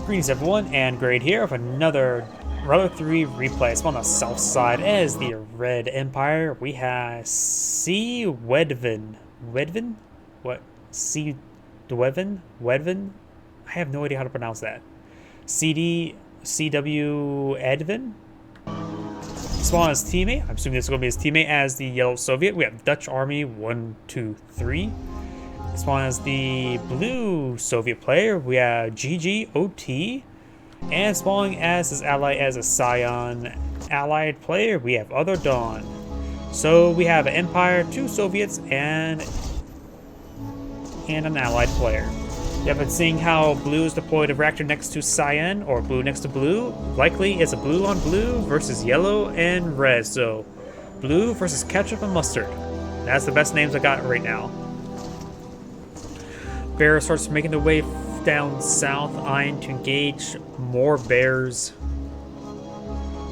Greetings everyone, and Grade here with another Rudder 3 replay. It's on the south side as the Red Empire. We have CWedvin. Wedvin? What? CWedvin? Wedvin? I have no idea how to pronounce that. CWedvin? Spawn as teammate. I'm assuming this is going to be his teammate as the Yellow Soviet. We have DutchArmy123. Spawn as the blue Soviet player, we have GGOT, and spawning as his ally as a Scion allied player, we have OtherDawn. So we have an Empire, 2 Soviets, and an allied player. You have been seeing how blue is deployed a reactor next to Cyan, or blue next to blue. Likely it's a blue on blue versus yellow and red, so blue versus ketchup and mustard. That's the best names I got right now. Bear starts making their way down south, eyeing to engage more bears.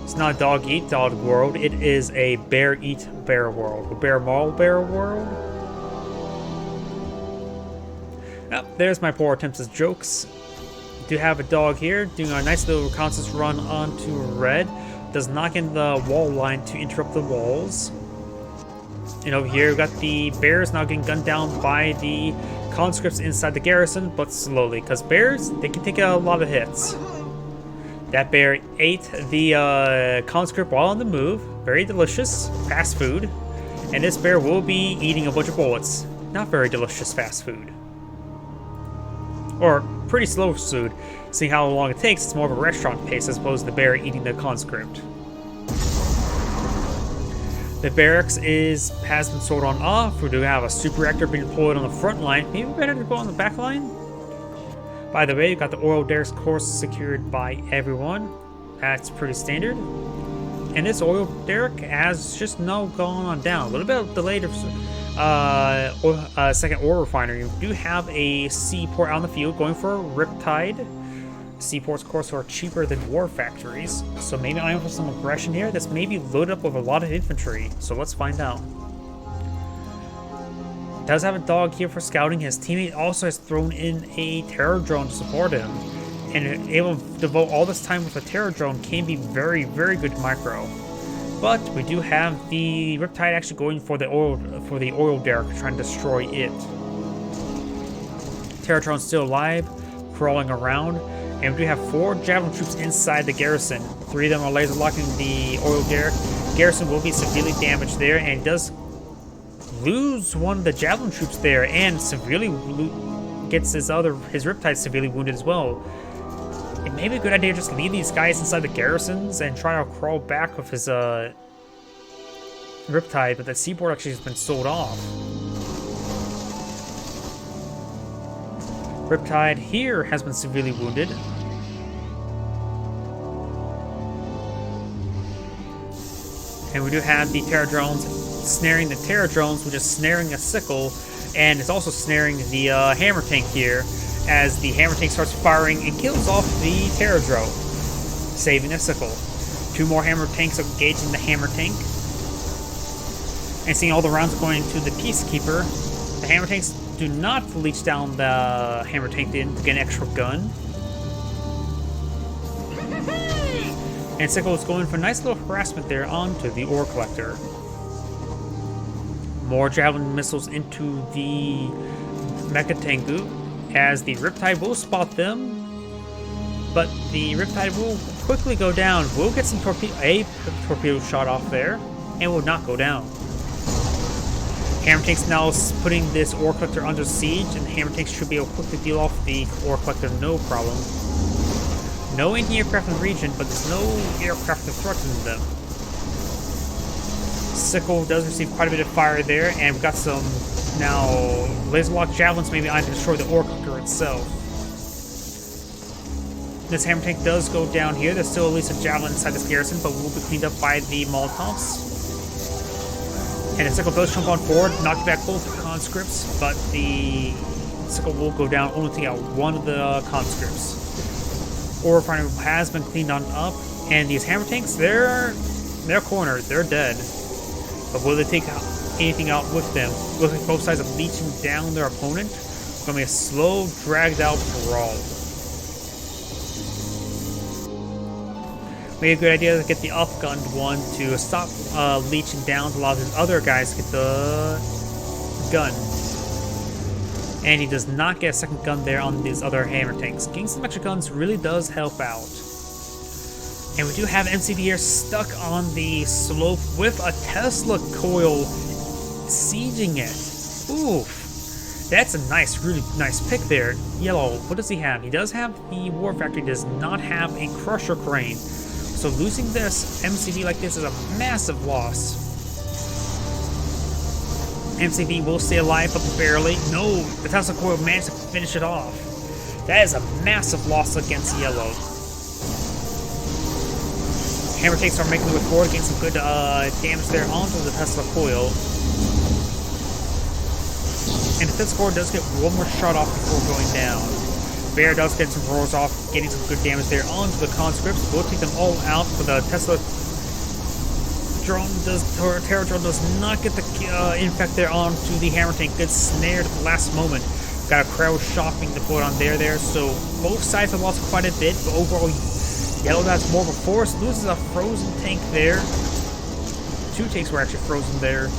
It's not a dog-eat-dog world, it is a bear-eat-bear world. A bear-maul-bear world? Oh, there's my poor attempts at jokes. Do have a dog here, doing a nice little reconnaissance run onto red. Does knock in the wall line to interrupt the walls. And over here, we've got the bears now getting gunned down by the conscripts inside the garrison, but slowly, because bears, they can take a lot of hits. That bear ate the conscript while on the move. Very delicious fast food. And this bear will be eating a bunch of bullets. Not very delicious fast food. Or pretty slow food, seeing how long it takes. It's more of a restaurant pace as opposed to the bear eating the conscript. The barracks has been sold on off. We do have a super reactor being deployed on the front line. Maybe better to go on the back line. By the way, you got the oil derrick's course secured by everyone. That's pretty standard. And this oil derrick has just now gone on down. A little bit delayed. Second oil refinery. We do have a seaport out in the field going for a Riptide. Seaports, of course, are cheaper than war factories, so maybe I'm for some aggression here. This may be loaded up with a lot of infantry, so let's find out. Does have a dog here for scouting. His teammate also has thrown in a terror drone to support him, and able to devote all this time with a terror drone can be very, very good micro. But we do have the Riptide actually going for the oil derrick, trying to destroy it. Terror drone's still alive, crawling around. And we do have 4 javelin troops inside the garrison. 3 of them are laser locking the oil derrick. Garrison will be severely damaged there, and does lose one of the javelin troops there, and severely gets his Riptide severely wounded as well. It may be a good idea to just leave these guys inside the garrisons and try to crawl back with his Riptide, but the seaport actually has been sold off. Riptide here has been severely wounded. And we do have the terror drones snaring the terror drones, which is snaring a sickle, and it's also snaring the hammer tank here, as the hammer tank starts firing and kills off the terror drone, saving a sickle. 2 more hammer tanks are engaging the hammer tank. And seeing all the rounds going to the Peacekeeper, the hammer tanks do not leech down the hammer tank to get an extra gun. And Sickle is going for a nice little harassment there onto the ore collector. More javelin missiles into the Mecha Tengu, as the Riptide will spot them. But the Riptide will quickly go down. We'll get some torpedo shot off there, and will not go down. Hammer tanks now putting this ore collector under siege, and the hammer tanks should be able to quickly deal off the ore collector, no problem. No anti-aircraft in the region, but there's no aircraft to threaten them. Sickle does receive quite a bit of fire there, and we've got some now laser lock javelins maybe on to destroy the ore collector itself. This hammer tank does go down here. There's still at least a javelin inside this garrison, but will be cleaned up by the Molotovs. And the Sickle does jump on forward, knock back both the conscripts, but the Sickle will go down, only take out one of the conscripts. Ore refinery has been cleaned on up, and these hammer tanks, they're cornered, they're dead. But will they take anything out with them? Looks like both sides are leeching down their opponent. It's going to be a slow, dragged out brawl. Maybe a good idea to get the up-gunned one to stop leeching down to allow his other guys to get the gun. And he does not get a second gun there on these other hammer tanks. Getting some extra guns really does help out. And we do have MCV here stuck on the slope with a Tesla coil sieging it. Oof. That's a nice, really nice pick there. Yellow, what does he have? He does have the War Factory, does not have a Crusher Crane. So losing this MCV like this is a massive loss. MCV will stay alive, but barely. No, the Tesla coil managed to finish it off. That is a massive loss against Yellow. Hammer tanks are making the way forward, getting some good damage there onto the Tesla coil. And the Tesla coil does get one more shot off before going down. Bear does get some rolls off, getting some good damage there onto the conscripts. We'll take them all out, but the Tesla drone Terror drone does not get the infect there onto the hammer tank. Good snare at the last moment. Got a crowd shopping deployed on there, so both sides have lost quite a bit, but overall Yellow has more of a force, loses a frozen tank there. Two tanks were actually frozen there.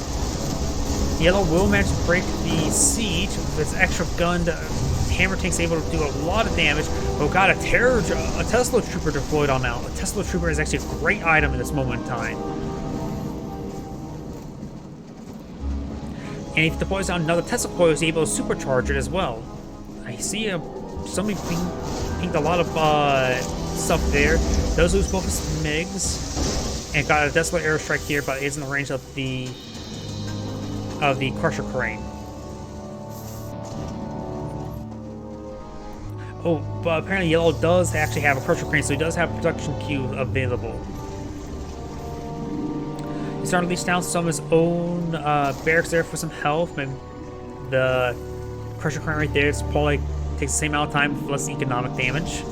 Yellow will manage to break the siege with its extra gunned hammer tank's able to do a lot of damage. Oh god, a Tesla Trooper deployed on out. A Tesla Trooper is actually a great item in this moment in time. And if he deploys on another Tesla coil, he's able to supercharge it as well. I see somebody pinged a lot of stuff there. Does lose both his MiGs. And got a desolate airstrike here, but it is in the range of the Crusher Crane. Oh, but apparently Yellow does actually have a Crusher Crane, so he does have production queue available. He's starting to leech down some of his own barracks there for some health. And the Crusher Crane right there probably takes the same amount of time with less economic damage.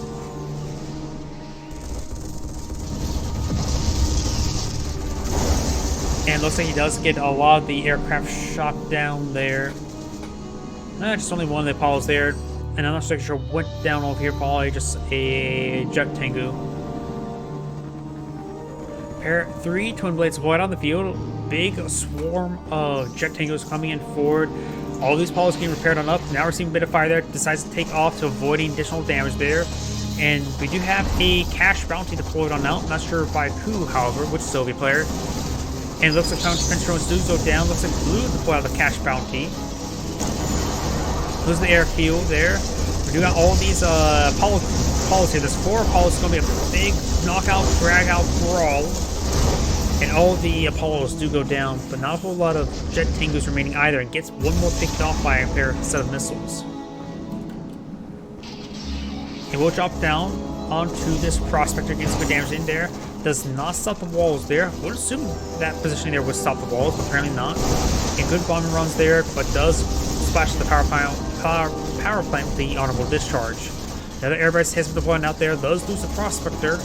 And looks like he does get a lot of the aircraft shot down there. Just only one of the Apollos there. And I'm not so sure what down over here, probably just a Jet Tengu. Pair 3 Twin Blades deployed on the field. Big swarm of Jet Tengus coming in forward. All these Apollos getting repaired on up. Now we're seeing a bit of fire there. Decides to take off to avoiding additional damage there. And we do have a cash bounty deployed on out. Not sure by who, however, which Soviet player. And it looks like counter-defense drones do go down. Looks like Blue deployed out the cash bounty. Lose the airfield there. We do got all these Apollos here. There's 4 Apollos. It's going to be a big knockout, drag-out brawl. And all the Apollos do go down, but not a whole lot of Jet Tengus remaining either. And gets one more picked off by a set of missiles. It will drop down onto this Prospector, gets good damage in there. Does not stop the walls there. Would assume that positioning there would stop the walls, but apparently not. And good bombing runs there, but does splash the power plant with the honorable discharge. The other airbase has been deployed out there. Does lose the Prospector.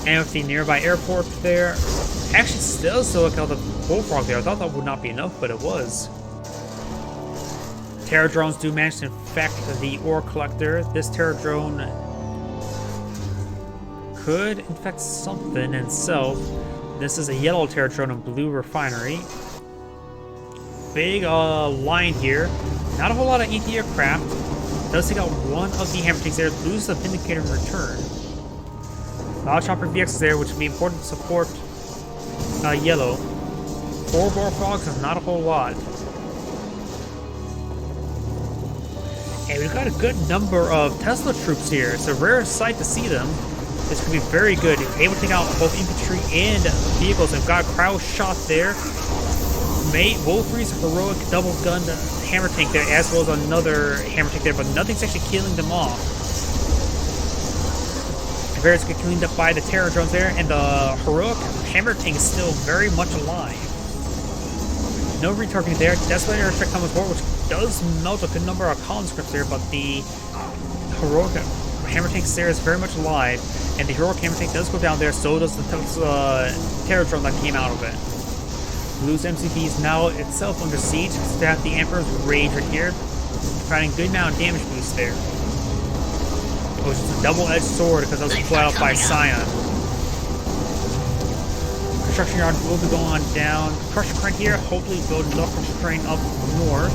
And with the nearby airport there, actually still look out the Bullfrog there. I thought that would not be enough, but it was. Terror drones do manage to infect the ore collector. This terror drone could infect something in itself. This is a yellow terror drone and blue refinery. Big line here. Not a whole lot of ET aircraft. Does take out one of the hammer tanks there. Loses the Vindicator in return. A lot of chopper VXs there, which would be important to support yellow. 4 Bullfrogs is not a whole lot. And we've got a good number of Tesla troops here. It's a rare sight to see them. This could be very good. You're able to take out both infantry and vehicles. We've got a crowd shot there. Wolfrey's heroic double-gunned hammer tank there, as well as another hammer tank there, but nothing's actually killing them off. The Bears get cleaned up by the terror drones there, and the heroic hammer tank is still very much alive. No retargeting there. Desolate airstrike comes forward, which does melt a good number of conscripts there, but the heroic hammer tank there is very much alive, and the heroic hammer tank does go down there, so does the terror drone that came out of it. Blue's MCV is now itself under siege. Staff the Emperor's Rage right here, providing good amount of damage boost there. Oh, it's just a double-edged sword because I was put out by Scion. Construction yard will be going down. Crusher crane here, hopefully build another crusher crane up north.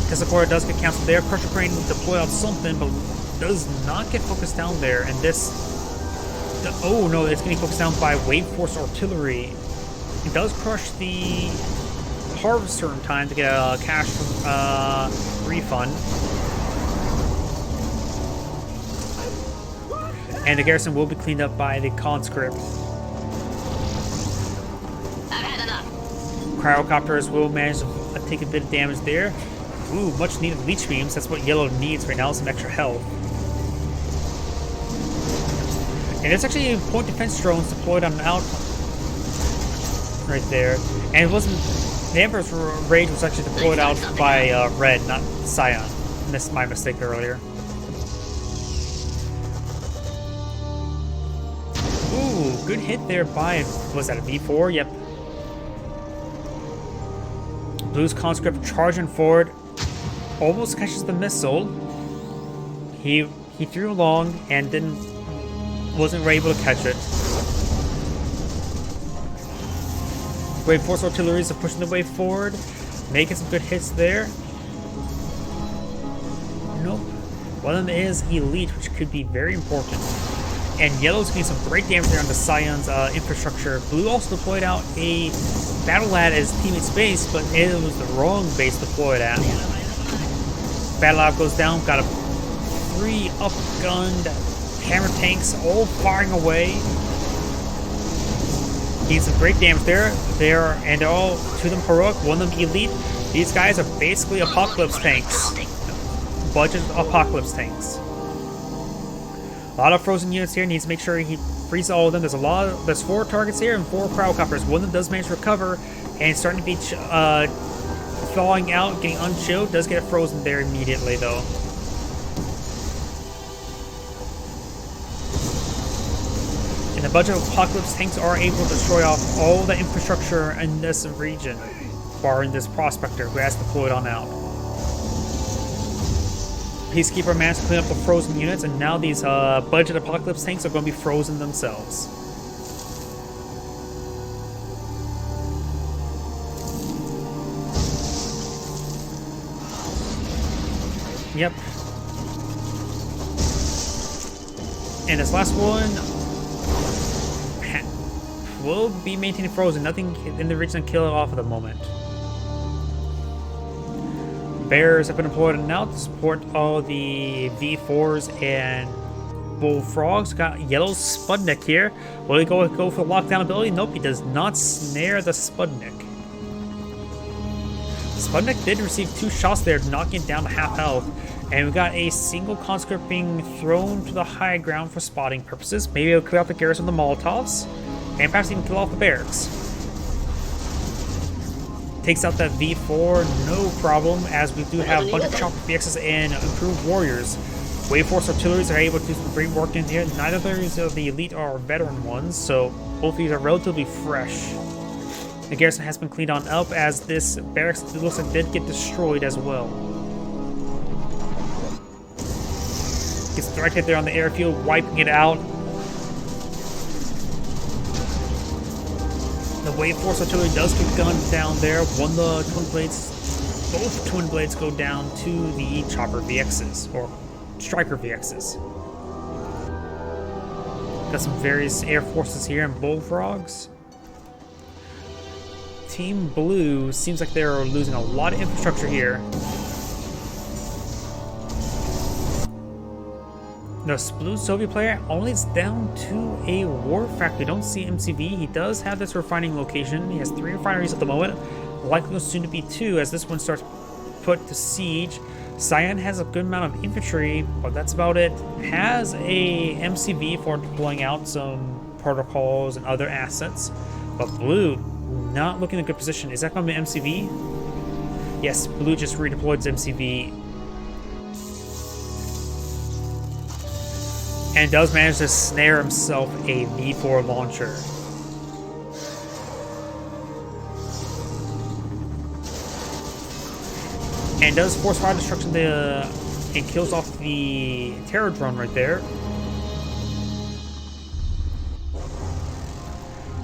Disappointer does get canceled there. Crusher crane deployed out something, but does not get focused down there. And this, oh no, it's getting focused down by Wave Force Artillery. It does crush the harvester in time to get a cash refund. And the garrison will be cleaned up by the conscript. I've had enough. Cryocopters will manage to take a bit of damage there. Ooh, much needed leech beams. That's what yellow needs right now, some extra health. And there's actually point defense drones deployed on out right there. And it wasn't, the Emperor's Rage was actually deployed out by Red, not Scion. Missed my mistake earlier. Ooh, good hit there by, was that a V4? Yep. Blue's conscript charging forward. Almost catches the missile. He threw along and wasn't able to catch it. Wave Force Artilleries are pushing the way forward, making some good hits there. Nope. One of them is Elite, which could be very important. And Yellow's getting some great damage there on the Scion's infrastructure. Blue also deployed out a Battle Lad as teammate's base, but it was the wrong base deployed at. Battle Lab goes down, got a 3 up-gunned hammer tanks all firing away. Getting some great damage there. And all, 2 of them heroic, 1 of them elite. These guys are basically apocalypse tanks. Budget apocalypse tanks. A lot of frozen units here. Needs to make sure he frees all of them. There's 4 targets here and 4 cryocopters. 1 of them does manage to recover and starting to be thawing out, getting unchilled. Does get frozen there immediately though. And the budget of apocalypse tanks are able to destroy off all the infrastructure in this region, barring this prospector who has deployed on out. Peacekeeper managed to clean up the frozen units, and now these budget apocalypse tanks are going to be frozen themselves. Yep. And this last one will be maintaining frozen. Nothing in the region to kill it off at the moment. Bears have been deployed now to support all the V4s and Bullfrogs. Got Yellow Sputnik here. Will he go for lockdown ability? Nope, he does not snare the Sputnik. Sputnik did receive 2 shots there, knocking it down to half health. And we got a single conscript being thrown to the high ground for spotting purposes. Maybe it'll clear out the garrison with the Molotovs, and perhaps even kill off the barracks. Takes out that V4, no problem, as we do have a bunch of chopper VXs and improved warriors. Wave Force Artilleries are able to do some great work in here. Neither of these of the elite are veteran ones, so both of these are relatively fresh. The garrison has been cleaned on up, as this barracks looks like did get destroyed as well. Gets directed there on the airfield, wiping it out. The Wave Force Artillery does get gunned down there. One of the twin blades, both twin blades go down to the chopper VXs, or striker VXs. Got some various air forces here and bullfrogs. Team Blue seems like they're losing a lot of infrastructure here. The Blue Soviet player only is down to a war factory. Don't see MCV. He does have this refining location. He has 3 refineries at the moment. Likely soon to be 2 as this one starts put to siege. Scion has a good amount of infantry, but that's about it. Has a MCV for deploying out some protocols and other assets. But Blue, not looking in a good position. Is that going to be MCV? Yes, Blue just redeployed its MCV. And does manage to snare himself a V4 launcher. And does force fire destruction and kills off the terror drone right there.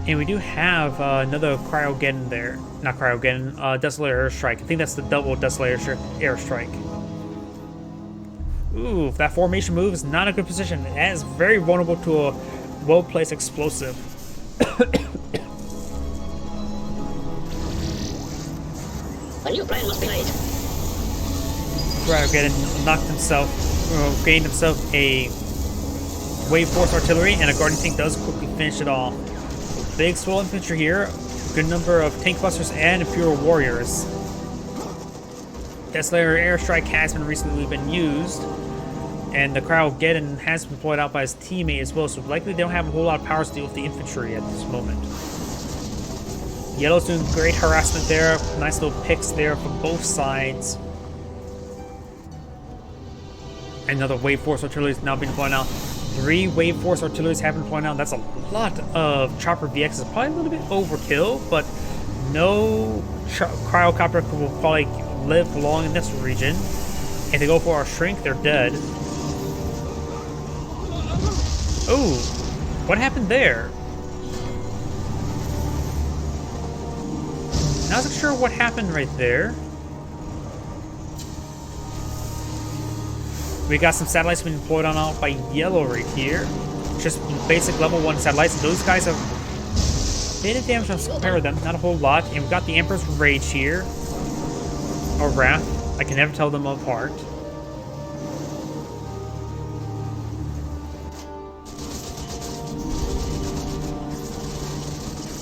And we do have another Cryogeddon there. Not Cryogeddon, Desolator Airstrike. I think that's the double Desolator Airstrike. Ooh, that formation move is not a good position. That is very vulnerable to a well-placed explosive. A new plan was played. Cryogeddon knocked himself, gained himself a Wave Force Artillery, and a Guardian Tank does quickly finish it off. Big swell infantry here, good number of tank busters and Imperial warriors. Desolator Airstrike has recently been used, and the Cryogeddon has been deployed out by his teammate as well, so likely they don't have a whole lot of power to deal with the infantry at this moment. Yellow's doing great harassment there, nice little picks there from both sides. Another Wave Force Artillery is now being deployed out. 3 Wave Force Artilleries have been deployed out. That's a lot of Chopper VXs. Probably a little bit overkill, but no Cryocopter will probably live long in this region. If they go for our shrink, they're dead. Oh, what happened there? Not so sure what happened right there. We got some satellites being deployed on out by Yellow right here. Just basic level 1 satellites. And those guys have a bit of damage on compare with them, not a whole lot. And we got the Emperor's Rage here. Or Wrath. I can never tell them apart.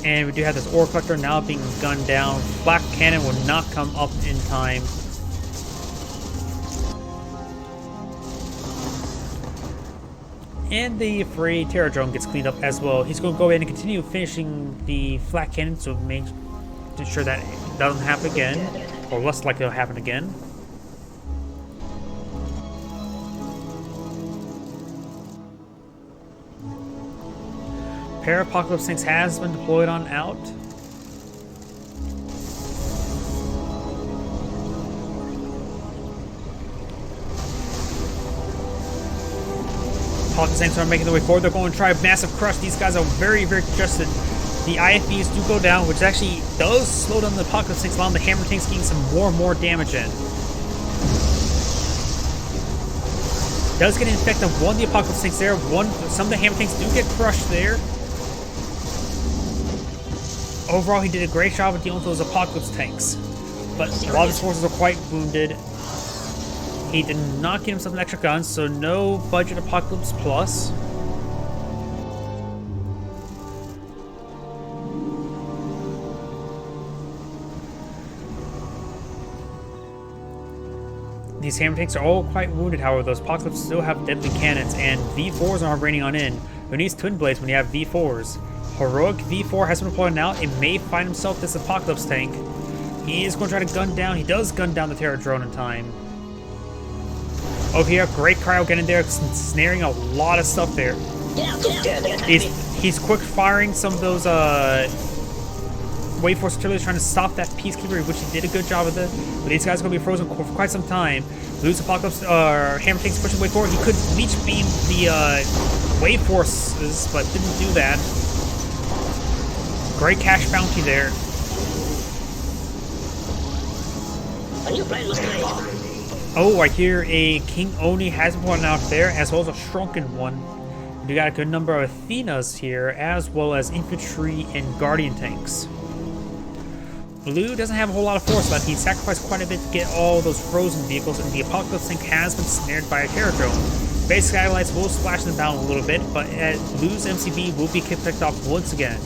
And we do have this Ore Collector now being gunned down. Flak Cannon will not come up in time. And the free Terror Drone gets cleaned up as well. He's going to go ahead and continue finishing the Flak Cannon to make sure that it doesn't happen again. Or less likely it'll happen again. Apocalypse Tanks has been deployed on out. Apocalypse Tanks are making their way forward. They're going to try a massive crush. These guys are very, very congested. The IFBs do go down, which actually does slow down the Apocalypse Tanks, allowing the Hammer Tanks getting some more and more damage in. Does get an effect of one of the Apocalypse Tanks there. Some of the Hammer Tanks do get crushed there. Overall, he did a great job of dealing with those Apocalypse Tanks, but a lot of his forces are quite wounded. He did not get himself an extra gun, so no budget Apocalypse Plus. These Hammer Tanks are all quite wounded, however. Those Apocalypse still have deadly cannons, and V4s are raining on in. Who needs Twin Blades when you have V4s? Heroic V4 has been deployed now. It may find himself this Apocalypse Tank. He is going to try to gun down. He does gun down the Terror Drone in time. Over here, great Cryogeddon there, snaring a lot of stuff there. He's quick firing some of those Wave Force Artillery, trying to stop that Peacekeeper, which he did a good job of it. But these guys are going to be frozen for quite some time. Lose Apocalypse, Hammer Tanks pushing way forward. He could leech beam the Wave Forces, but didn't do that. Great cash bounty there. A new plan was played. Oh, I hear a King Oni has one out there, as well as a shrunken one. We got a good number of Athenas here, as well as infantry and guardian tanks. Blue doesn't have a whole lot of force left. He sacrificed quite a bit to get all those frozen vehicles, and the Apocalypse Tank has been snared by a Terror Drone. Base skylights will splash them down a little bit, but Blue's MCB will be picked off once again.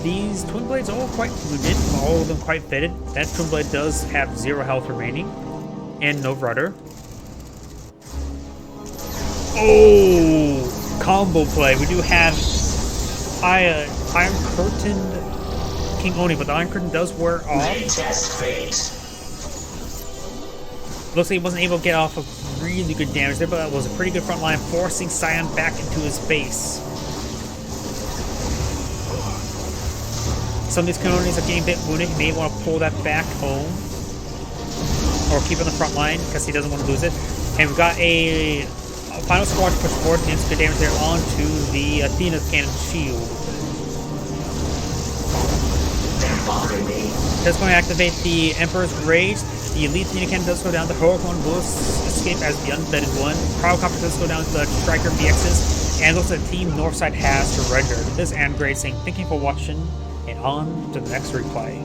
These Twin Blades are all quite wounded, all of them quite fitted. That Twin Blade does have 0 health remaining, and no rudder. Oh, combo play. We do have Iron Curtain King Oni, but the Iron Curtain does wear off. Looks like he wasn't able to get off of really good damage there, but it was a pretty good front line, forcing Scion back into his base. Some of these colonies are getting a bit wounded. He may want to pull that back home. Or keep it on the front line, because he doesn't want to lose it. And we've got a final squad to push forward and good damage there onto the Athena cannon shield. That's going to activate the Emperor's Rage. The Elite Athena cannon does go down. The Heroic one will escape as the unvetted one. Pyrocopter does go down to the Striker BXs. And looks like Team Northside has surrendered. This is Andgrade saying thank you for watching, and on to the next replay.